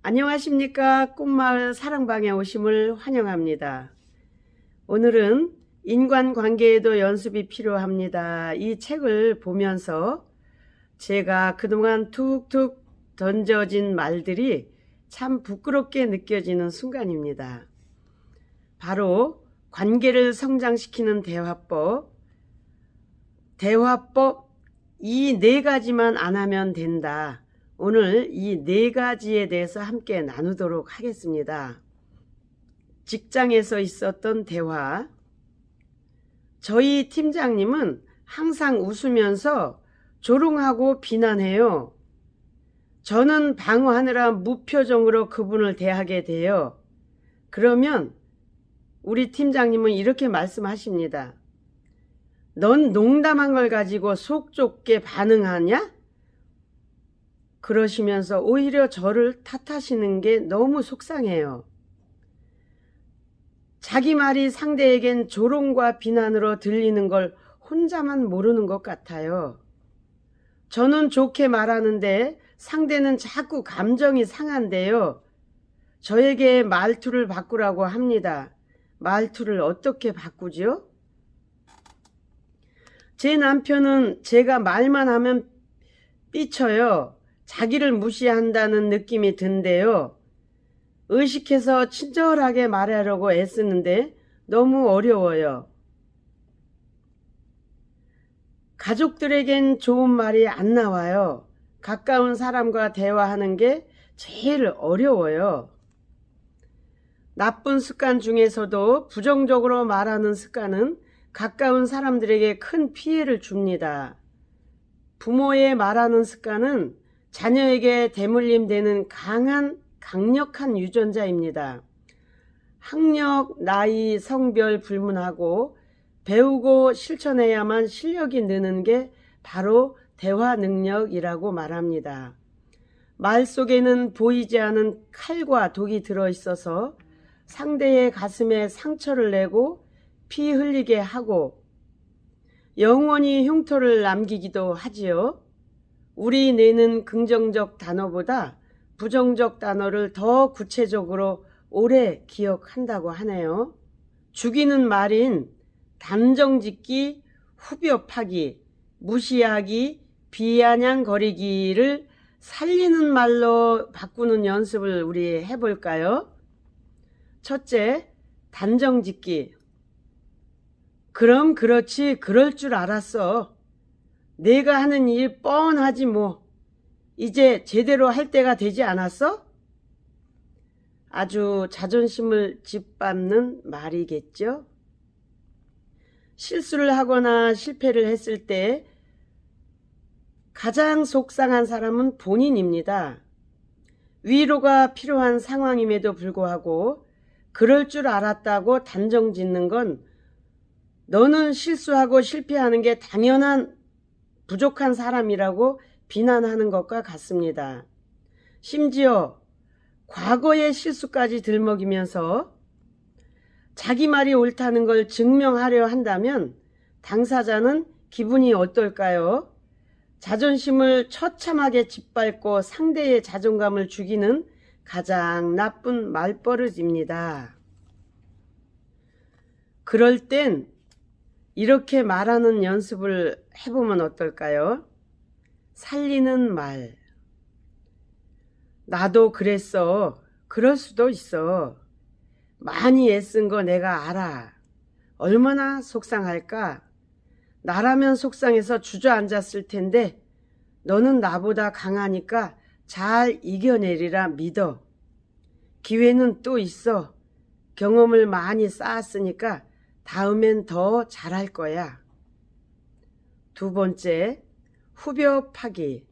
안녕하십니까. 꿈마을 사랑방에 오심을 환영합니다. 오늘은 인간관계에도 연습이 필요합니다. 이 책을 보면서 제가 그동안 툭툭 던져진 말들이 참 부끄럽게 느껴지는 순간입니다. 바로 관계를 성장시키는 대화법 이 네 가지만 안 하면 된다. 오늘 이 네 가지에 대해서 함께 나누도록 하겠습니다. 직장에서 있었던 대화. 저희 팀장님은 항상 웃으면서 조롱하고 비난해요. 저는 방어하느라 무표정으로 그분을 대하게 돼요. 그러면 우리 팀장님은 이렇게 말씀하십니다. 넌 농담한 걸 가지고 속 좁게 반응하냐? 그러시면서 오히려 저를 탓하시는 게 너무 속상해요. 자기 말이 상대에겐 조롱과 비난으로 들리는 걸 혼자만 모르는 것 같아요. 저는 좋게 말하는데 상대는 자꾸 감정이 상한데요. 저에게 말투를 바꾸라고 합니다. 말투를 어떻게 바꾸죠? 제 남편은 제가 말만 하면 삐쳐요. 자기를 무시한다는 느낌이 든대요. 의식해서 친절하게 말하려고 애쓰는데 너무 어려워요. 가족들에겐 좋은 말이 안 나와요. 가까운 사람과 대화하는 게 제일 어려워요. 나쁜 습관 중에서도 부정적으로 말하는 습관은 가까운 사람들에게 큰 피해를 줍니다. 부모의 말하는 습관은 자녀에게 대물림 되는 강력한 유전자입니다. 학력, 나이, 성별 불문하고 배우고 실천해야만 실력이 느는 게 바로 대화 능력이라고 말합니다. 말 속에는 보이지 않은 칼과 독이 들어있어서 상대의 가슴에 상처를 내고 피 흘리게 하고 영원히 흉터를 남기기도 하지요. 우리 뇌는 긍정적 단어보다 부정적 단어를 더 구체적으로 오래 기억한다고 하네요. 죽이는 말인 단정짓기, 후벼파기, 무시하기, 비아냥거리기를 살리는 말로 바꾸는 연습을 우리 해볼까요? 첫째, 단정짓기. 그럼 그렇지, 그럴 줄 알았어. 내가 하는 일 뻔하지 뭐. 이제 제대로 할 때가 되지 않았어? 아주 자존심을 짓밟는 말이겠죠. 실수를 하거나 실패를 했을 때 가장 속상한 사람은 본인입니다. 위로가 필요한 상황임에도 불구하고 그럴 줄 알았다고 단정 짓는 건 너는 실수하고 실패하는 게 당연한 부족한 사람이라고 비난하는 것과 같습니다. 심지어 과거의 실수까지 들먹이면서 자기 말이 옳다는 걸 증명하려 한다면 당사자는 기분이 어떨까요? 자존심을 처참하게 짓밟고 상대의 자존감을 죽이는 가장 나쁜 말버릇입니다. 그럴 땐 이렇게 말하는 연습을 해보면 어떨까요? 살리는 말. 나도 그랬어. 그럴 수도 있어. 많이 애쓴 거 내가 알아. 얼마나 속상할까? 나라면 속상해서 주저앉았을 텐데 너는 나보다 강하니까 잘 이겨내리라 믿어. 기회는 또 있어. 경험을 많이 쌓았으니까 다음엔 더 잘할 거야. 두 번째, 후벼 파기.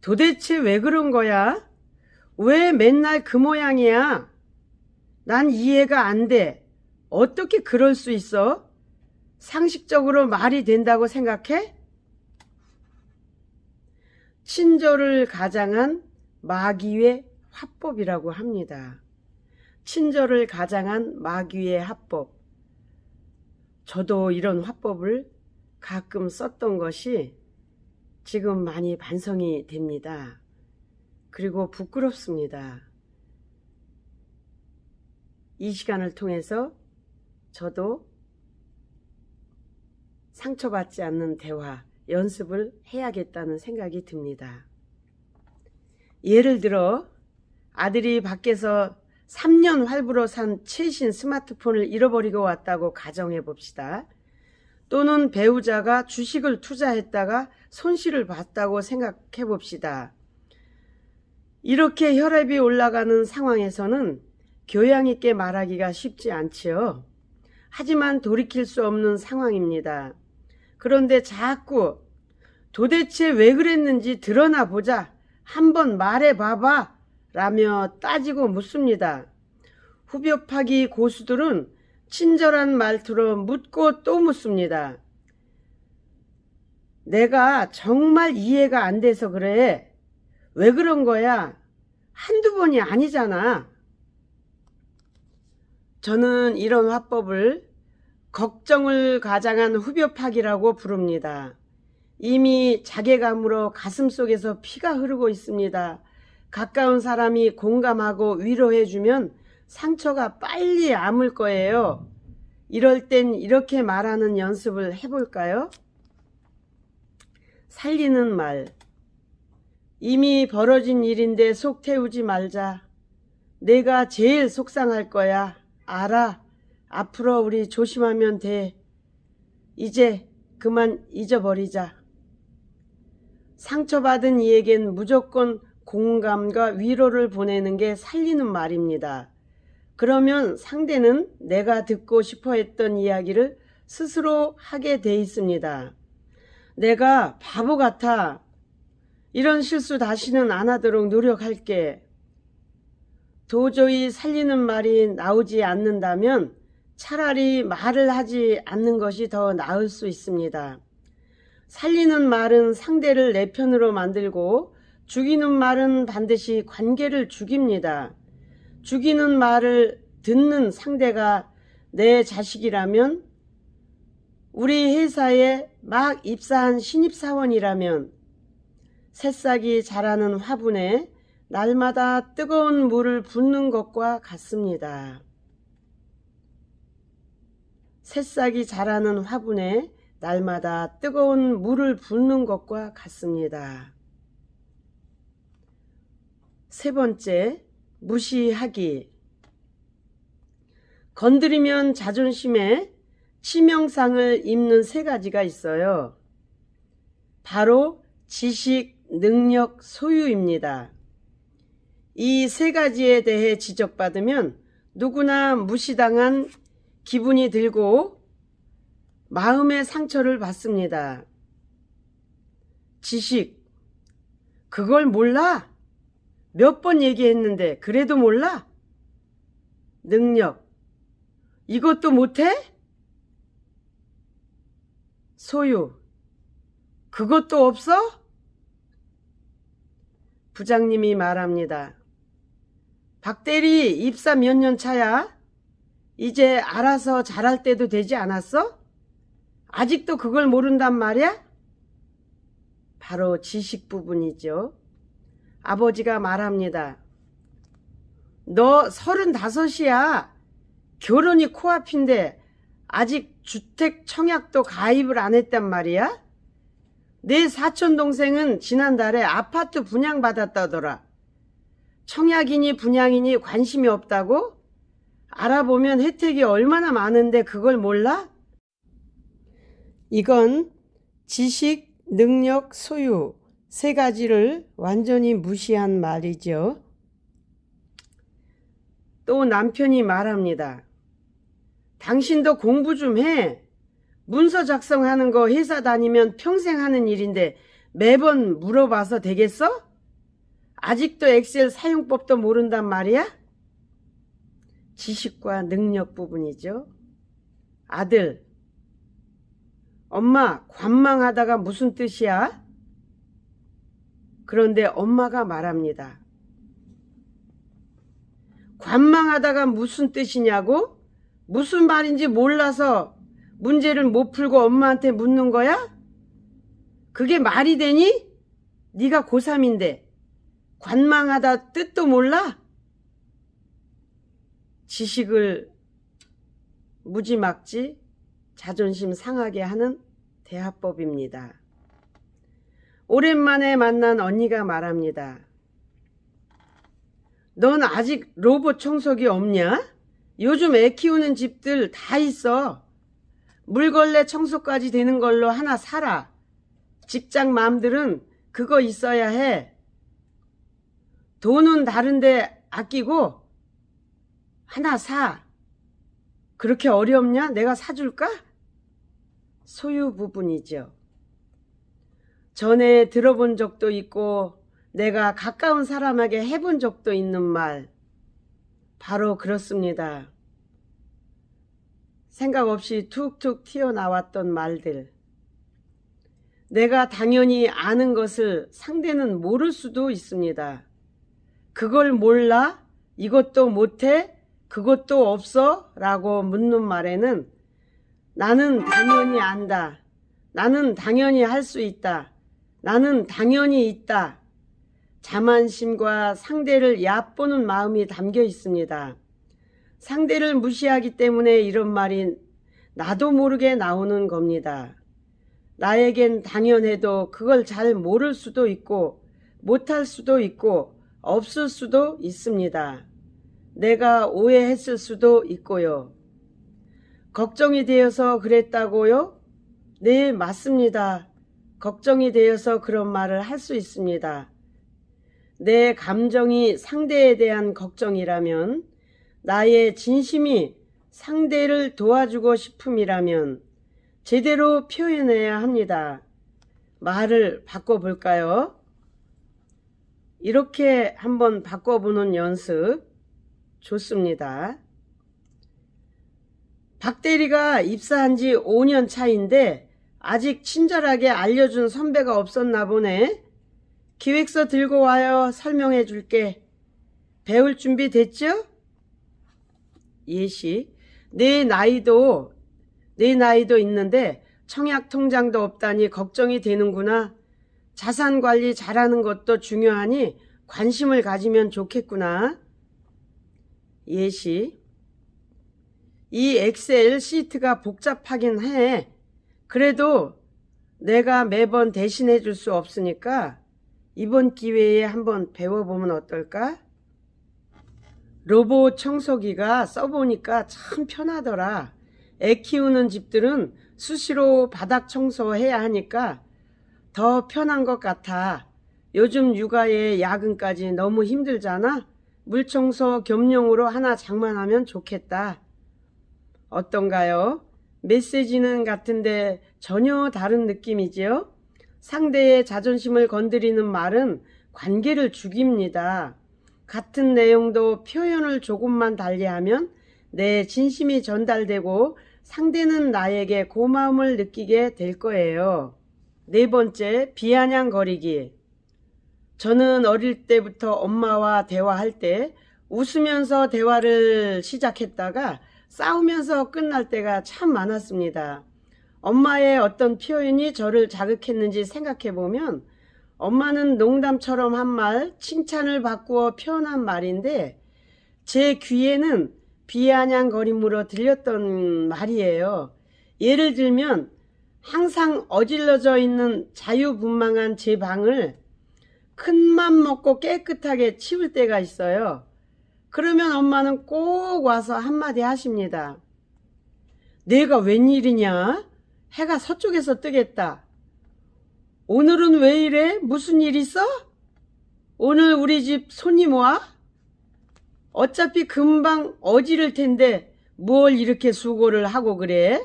도대체 왜 그런 거야? 왜 맨날 그 모양이야? 난 이해가 안 돼. 어떻게 그럴 수 있어? 상식적으로 말이 된다고 생각해? 친절을 가장한 마귀의 화법이라고 합니다. 친절을 가장한 마귀의 화법. 저도 이런 화법을 가끔 썼던 것이 지금 많이 반성이 됩니다. 그리고 부끄럽습니다. 이 시간을 통해서 저도 상처받지 않는 대화 연습을 해야겠다는 생각이 듭니다. 예를 들어 아들이 밖에서 3년 할부로 산 최신 스마트폰을 잃어버리고 왔다고 가정해 봅시다. 또는 배우자가 주식을 투자했다가 손실을 봤다고 생각해 봅시다. 이렇게 혈압이 올라가는 상황에서는 교양 있게 말하기가 쉽지 않지요. 하지만 돌이킬 수 없는 상황입니다. 그런데 자꾸 도대체 왜 그랬는지 드러나 보자, 한번 말해봐봐 라며 따지고 묻습니다. 후벼 파기 고수들은 친절한 말투로 묻고 또 묻습니다. 내가 정말 이해가 안 돼서 그래. 왜 그런 거야? 한두 번이 아니잖아. 저는 이런 화법을 걱정을 가장한 후벼 파기라고 부릅니다. 이미 자괴감으로 가슴속에서 피가 흐르고 있습니다. 가까운 사람이 공감하고 위로해주면 상처가 빨리 아물 거예요. 이럴 땐 이렇게 말하는 연습을 해볼까요? 살리는 말. 이미 벌어진 일인데 속 태우지 말자. 내가 제일 속상할 거야. 알아. 앞으로 우리 조심하면 돼. 이제 그만 잊어버리자. 상처받은 이에겐 무조건 공감과 위로를 보내는 게 살리는 말입니다. 그러면 상대는 내가 듣고 싶어 했던 이야기를 스스로 하게 돼 있습니다. 내가 바보 같아. 이런 실수 다시는 안 하도록 노력할게. 도저히 살리는 말이 나오지 않는다면 차라리 말을 하지 않는 것이 더 나을 수 있습니다. 살리는 말은 상대를 내 편으로 만들고 죽이는 말은 반드시 관계를 죽입니다. 죽이는 말을 듣는 상대가 내 자식이라면, 우리 회사에 막 입사한 신입사원이라면, 새싹이 자라는 화분에 날마다 뜨거운 물을 붓는 것과 같습니다. 새싹이 자라는 화분에 날마다 뜨거운 물을 붓는 것과 같습니다. 세 번째, 무시하기. 건드리면 자존심에 치명상을 입는 세 가지가 있어요. 바로 지식, 능력, 소유입니다. 이 세 가지에 대해 지적받으면 누구나 무시당한 기분이 들고 마음의 상처를 받습니다. 지식, 그걸 몰라? 몇 번 얘기했는데 그래도 몰라? 능력, 이것도 못해? 소유, 그것도 없어? 부장님이 말합니다. 박대리 입사 몇 년 차야? 이제 알아서 잘할 때도 되지 않았어? 아직도 그걸 모른단 말이야? 바로 지식 부분이죠. 아버지가 말합니다. 너 35이야. 결혼이 코앞인데 아직 주택 청약도 가입을 안 했단 말이야? 내 사촌동생은 지난달에 아파트 분양받았다더라. 청약이니 분양이니 관심이 없다고? 알아보면 혜택이 얼마나 많은데 그걸 몰라? 이건 지식, 능력, 소유 세 가지를 완전히 무시한 말이죠. 또 남편이 말합니다. 당신도 공부 좀 해. 문서 작성하는 거 회사 다니면 평생 하는 일인데 매번 물어봐서 되겠어? 아직도 엑셀 사용법도 모른단 말이야? 지식과 능력 부분이죠. 아들, 엄마 관망하다가 무슨 뜻이야? 그런데 엄마가 말합니다. 관망하다가 무슨 뜻이냐고? 무슨 말인지 몰라서 문제를 못 풀고 엄마한테 묻는 거야? 그게 말이 되니? 네가 고3인데 관망하다 뜻도 몰라? 지식을 무지막지 자존심 상하게 하는 대화법입니다. 오랜만에 만난 언니가 말합니다. 넌 아직 로봇 청소기 없냐? 요즘 애 키우는 집들 다 있어. 물걸레 청소까지 되는 걸로 하나 사라. 직장 맘들은 그거 있어야 해. 돈은 다른데 아끼고 하나 사. 그렇게 어렵냐? 내가 사줄까? 소유 부분이죠. 전에 들어본 적도 있고 내가 가까운 사람에게 해본 적도 있는 말. 바로 그렇습니다. 생각 없이 툭툭 튀어나왔던 말들. 내가 당연히 아는 것을 상대는 모를 수도 있습니다. 그걸 몰라? 이것도 못해? 그것도 없어? 라고 묻는 말에는 나는 당연히 안다. 나는 당연히 할 수 있다. 나는 당연히 있다. 자만심과 상대를 얕보는 마음이 담겨 있습니다. 상대를 무시하기 때문에 이런 말이 나도 모르게 나오는 겁니다. 나에겐 당연해도 그걸 잘 모를 수도 있고 못할 수도 있고 없을 수도 있습니다. 내가 오해했을 수도 있고요. 걱정이 되어서 그랬다고요? 네, 맞습니다. 걱정이 되어서 그런 말을 할 수 있습니다. 내 감정이 상대에 대한 걱정이라면, 나의 진심이 상대를 도와주고 싶음이라면 제대로 표현해야 합니다. 말을 바꿔볼까요? 이렇게 한번 바꿔보는 연습 좋습니다. 박 대리가 입사한 지 5년 차인데 아직 친절하게 알려준 선배가 없었나 보네. 기획서 들고 와요. 설명해 줄게. 배울 준비 됐죠? 예시. 내 나이도 있는데 청약 통장도 없다니 걱정이 되는구나. 자산 관리 잘하는 것도 중요하니 관심을 가지면 좋겠구나. 예시. 이 엑셀 시트가 복잡하긴 해. 그래도 내가 매번 대신해 줄 수 없으니까 이번 기회에 한번 배워보면 어떨까? 로봇 청소기가 써보니까 참 편하더라. 애 키우는 집들은 수시로 바닥 청소해야 하니까 더 편한 것 같아. 요즘 육아에 야근까지 너무 힘들잖아. 물청소 겸용으로 하나 장만하면 좋겠다. 어떤가요? 메시지는 같은데 전혀 다른 느낌이지요? 상대의 자존심을 건드리는 말은 관계를 죽입니다. 같은 내용도 표현을 조금만 달리하면 내 진심이 전달되고 상대는 나에게 고마움을 느끼게 될 거예요. 네 번째, 비아냥거리기. 저는 어릴 때부터 엄마와 대화할 때 웃으면서 대화를 시작했다가 싸우면서 끝날 때가 참 많았습니다. 엄마의 어떤 표현이 저를 자극했는지 생각해보면 엄마는 농담처럼 한 말, 칭찬을 바꾸어 표현한 말인데 제 귀에는 비아냥거림으로 들렸던 말이에요. 예를 들면 항상 어질러져 있는 자유분방한 제 방을 큰맘 먹고 깨끗하게 치울 때가 있어요. 그러면 엄마는 꼭 와서 한마디 하십니다. 내가 웬일이냐? 해가 서쪽에서 뜨겠다. 오늘은 왜 이래? 무슨 일 있어? 오늘 우리 집 손님 와? 어차피 금방 어지를 텐데 뭘 이렇게 수고를 하고 그래?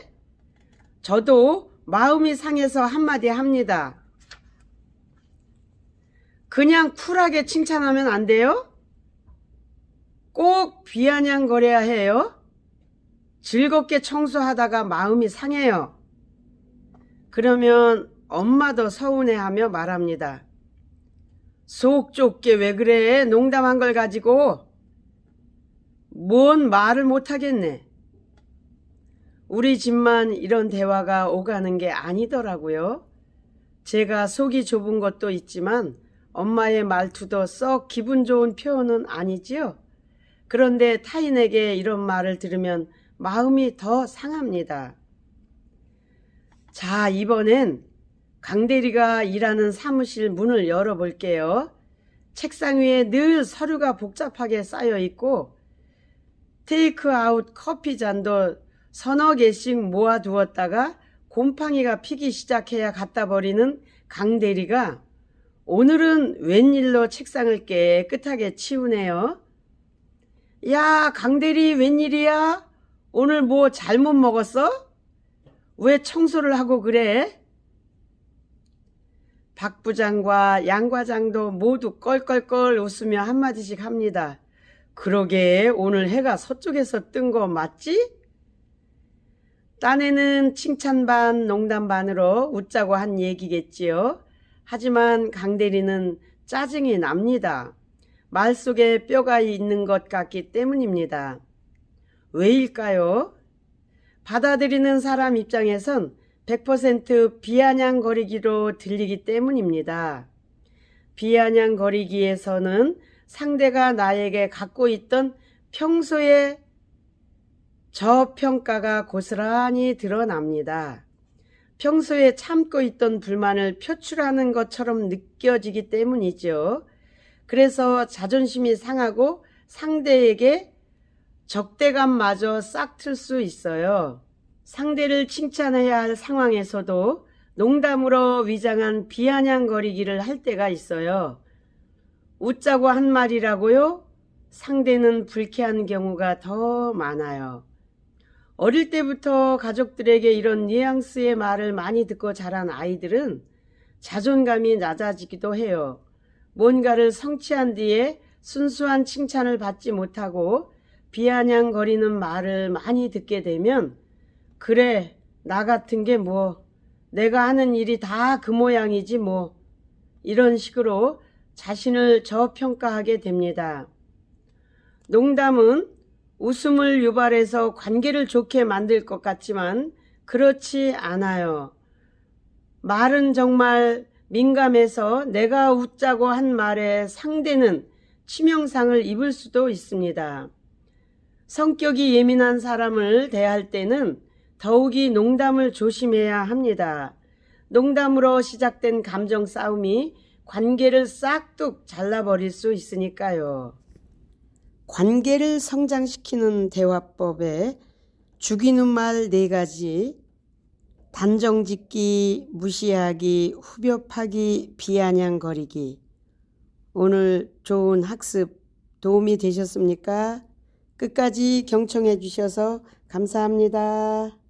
저도 마음이 상해서 한마디 합니다. 그냥 쿨하게 칭찬하면 안 돼요? 꼭 비아냥거려야 해요? 즐겁게 청소하다가 마음이 상해요. 그러면 엄마도 서운해하며 말합니다. 속 좁게 왜 그래? 농담한 걸 가지고. 뭔 말을 못하겠네. 우리 집만 이런 대화가 오가는 게 아니더라고요. 제가 속이 좁은 것도 있지만 엄마의 말투도 썩 기분 좋은 표현은 아니지요. 그런데 타인에게 이런 말을 들으면 마음이 더 상합니다. 자, 이번엔 강대리가 일하는 사무실 문을 열어볼게요. 책상 위에 늘 서류가 복잡하게 쌓여 있고 테이크아웃 커피 잔도 서너 개씩 모아두었다가 곰팡이가 피기 시작해야 갖다 버리는 강대리가 오늘은 웬일로 책상을 깨끗하게 치우네요. 야, 강대리 웬일이야? 오늘 뭐 잘못 먹었어? 왜 청소를 하고 그래? 박 부장과 양 과장도 모두 껄껄껄 웃으며 한마디씩 합니다. 그러게 오늘 해가 서쪽에서 뜬 거 맞지? 딴에는 칭찬 반 농담 반으로 웃자고 한 얘기겠지요. 하지만 강대리는 짜증이 납니다. 말 속에 뼈가 있는 것 같기 때문입니다. 왜일까요? 받아들이는 사람 입장에선 100% 비아냥거리기로 들리기 때문입니다. 비아냥거리기에서는 상대가 나에게 갖고 있던 평소의 저평가가 고스란히 드러납니다. 평소에 참고 있던 불만을 표출하는 것처럼 느껴지기 때문이죠. 그래서 자존심이 상하고 상대에게 적대감마저 싹 틀 수 있어요. 상대를 칭찬해야 할 상황에서도 농담으로 위장한 비아냥거리기를 할 때가 있어요. 웃자고 한 말이라고요? 상대는 불쾌한 경우가 더 많아요. 어릴 때부터 가족들에게 이런 뉘앙스의 말을 많이 듣고 자란 아이들은 자존감이 낮아지기도 해요. 뭔가를 성취한 뒤에 순수한 칭찬을 받지 못하고 비아냥거리는 말을 많이 듣게 되면 그래, 나 같은 게 뭐, 내가 하는 일이 다 그 모양이지 뭐, 이런 식으로 자신을 저평가하게 됩니다. 농담은 웃음을 유발해서 관계를 좋게 만들 것 같지만 그렇지 않아요. 말은 정말 민감해서 내가 웃자고 한 말에 상대는 치명상을 입을 수도 있습니다. 성격이 예민한 사람을 대할 때는 더욱이 농담을 조심해야 합니다. 농담으로 시작된 감정 싸움이 관계를 싹둑 잘라버릴 수 있으니까요. 관계를 성장시키는 대화법에 죽이는 말 4가지, 단정짓기, 무시하기, 후벼파기, 비아냥거리기. 오늘 좋은 학습 도움이 되셨습니까? 끝까지 경청해 주셔서 감사합니다.